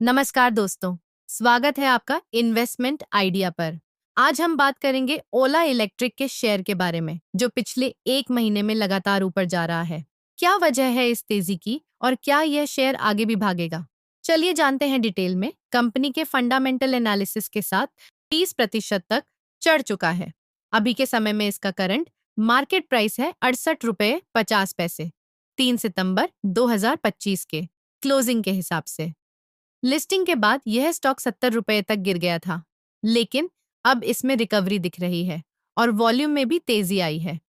नमस्कार दोस्तों, स्वागत है आपका इन्वेस्टमेंट आइडिया पर। आज हम बात करेंगे ओला इलेक्ट्रिक के शेयर के बारे में, जो पिछले एक महीने में लगातार ऊपर जा रहा है। क्या वजह है इस तेजी की और क्या यह शेयर आगे भी भागेगा? चलिए जानते हैं डिटेल में। कंपनी के फंडामेंटल एनालिसिस के साथ 30% तक चढ़ चुका है। अभी के समय में इसका करंट मार्केट प्राइस है 68 रुपये 50 पैसे, 3 सितंबर 2025 के क्लोजिंग के हिसाब से। लिस्टिंग के बाद यह स्टॉक 70 रुपये तक गिर गया था, लेकिन अब इसमें रिकवरी दिख रही है और वॉल्यूम में भी तेजी आई है।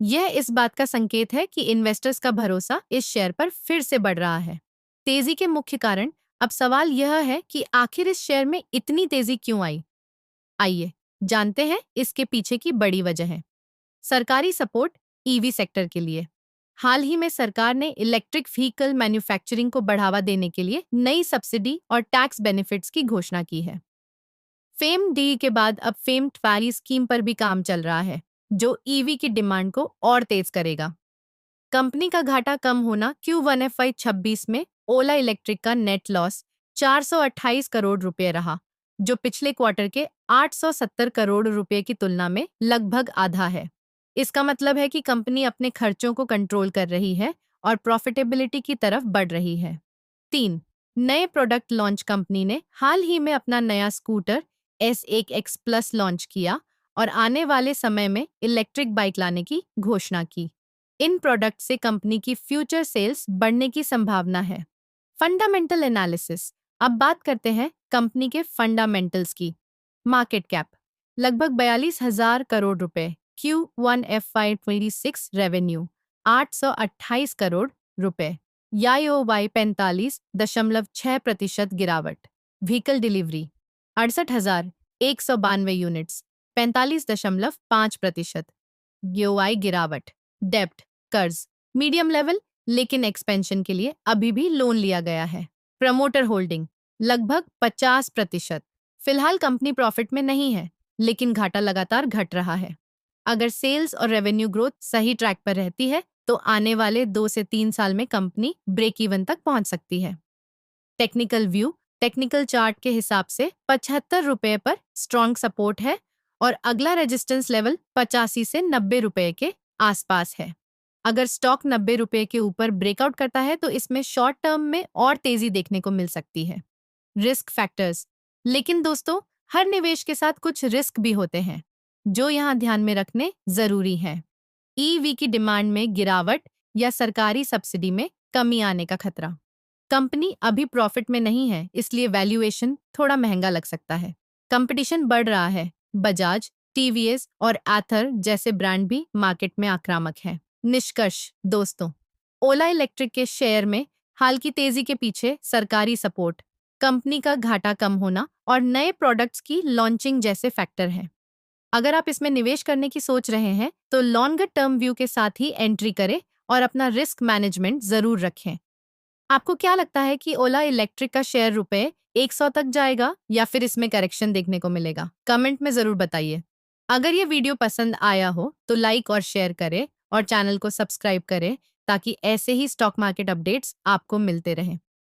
यह इस बात का संकेत है कि इन्वेस्टर्स का भरोसा इस शेयर पर फिर से बढ़ रहा है। तेजी के मुख्य कारण। अब सवाल यह है कि आखिर इस शेयर में इतनी तेजी क्यों आई। आइए जानते हैं इसके पीछे की बड़ी वजह है। सरकारी सपोर्ट ईवी सेक्टर के लिए। हाल ही में सरकार ने इलेक्ट्रिक व्हीकल मैन्युफैक्चरिंग को बढ़ावा देने के लिए नई सब्सिडी और टैक्स बेनिफिट्स की घोषणा की है। फेम डी के बाद अब फेम ट्वारी स्कीम पर भी काम चल रहा है, जो ईवी की डिमांड को और तेज करेगा। कंपनी का घाटा कम होना। Q1 FY26 में ओला इलेक्ट्रिक का नेट लॉस 428 करोड़ रुपए रहा, जो पिछले क्वार्टर के 870 करोड़ रुपए की तुलना में लगभग आधा है। इसका मतलब है कि कंपनी अपने खर्चों को कंट्रोल कर रही है और प्रॉफिटेबिलिटी की तरफ बढ़ रही है। 3 नए प्रोडक्ट लॉन्च। कंपनी ने हाल ही में अपना नया स्कूटर S1X प्लस लॉन्च किया और आने वाले समय में इलेक्ट्रिक बाइक लाने की घोषणा की। इन प्रोडक्ट से कंपनी की फ्यूचर सेल्स बढ़ने की संभावना है। Fundamental analysis. अब बात करते हैं कंपनी के फंडामेंटल्स की। मार्केट कैप लगभग 42,000 करोड़ रुपए। Q1 FY26 रेवेन्यू 828 करोड़ रुपए। YoY 45.6% गिरावट। Vehicle delivery 68,192 units, 45.5%। YoY गिरावट। डेप्ट कर्ज मीडियम लेवल, लेकिन एक्सपेंशन के लिए अभी भी लोन लिया गया है। प्रमोटर होल्डिंग लगभग 50%। फिलहाल कंपनी प्रॉफिट में नहीं है, लेकिन घाटा लगातार घट रहा है। अगर सेल्स और रेवेन्यू ग्रोथ सही ट्रैक पर रहती है, तो आने वाले 2 से 3 साल में कंपनी ब्रेक इवन तक पहुंच सकती है। Technical view. टेक्निकल चार्ट के हिसाब से 75 रुपए पर स्ट्रॉन्ग सपोर्ट है और अगला रेजिस्टेंस लेवल 85 से 90 रुपए के आसपास है। अगर स्टॉक 90 रुपए के ऊपर ब्रेकआउट करता है, तो इसमें शॉर्ट टर्म में और तेजी देखने को मिल सकती है। Risk factors. लेकिन दोस्तों, हर निवेश के साथ कुछ रिस्क भी होते हैं, जो यहाँ ध्यान में रखने जरूरी हैं। ईवी की डिमांड में गिरावट या सरकारी सब्सिडी में कमी आने का खतरा। कंपनी अभी प्रॉफिट में नहीं है, इसलिए वैल्यूएशन थोड़ा महंगा लग सकता है। कंपटीशन बढ़ रहा है। बजाज, टीवीएस और एथर जैसे ब्रांड भी मार्केट में आक्रामक हैं। निष्कर्ष दोस्तों, ओला इलेक्ट्रिक के शेयर में हाल की तेजी के पीछे सरकारी सपोर्ट, कंपनी का घाटा कम होना और नए प्रोडक्ट्स की लॉन्चिंग जैसे फैक्टर हैं। अगर आप इसमें निवेश करने की सोच रहे हैं, तो लॉन्गर टर्म व्यू के साथ ही एंट्री करें और अपना रिस्क मैनेजमेंट जरूर रखें। आपको क्या लगता है कि ओला इलेक्ट्रिक का शेयर रुपए 100 तक जाएगा या फिर इसमें करेक्शन देखने को मिलेगा? कमेंट में जरूर बताइए। अगर ये वीडियो पसंद आया हो तो लाइक और शेयर करें और चैनल को सब्सक्राइब करें, ताकि ऐसे ही स्टॉक मार्केट अपडेट्स आपको मिलते रहें।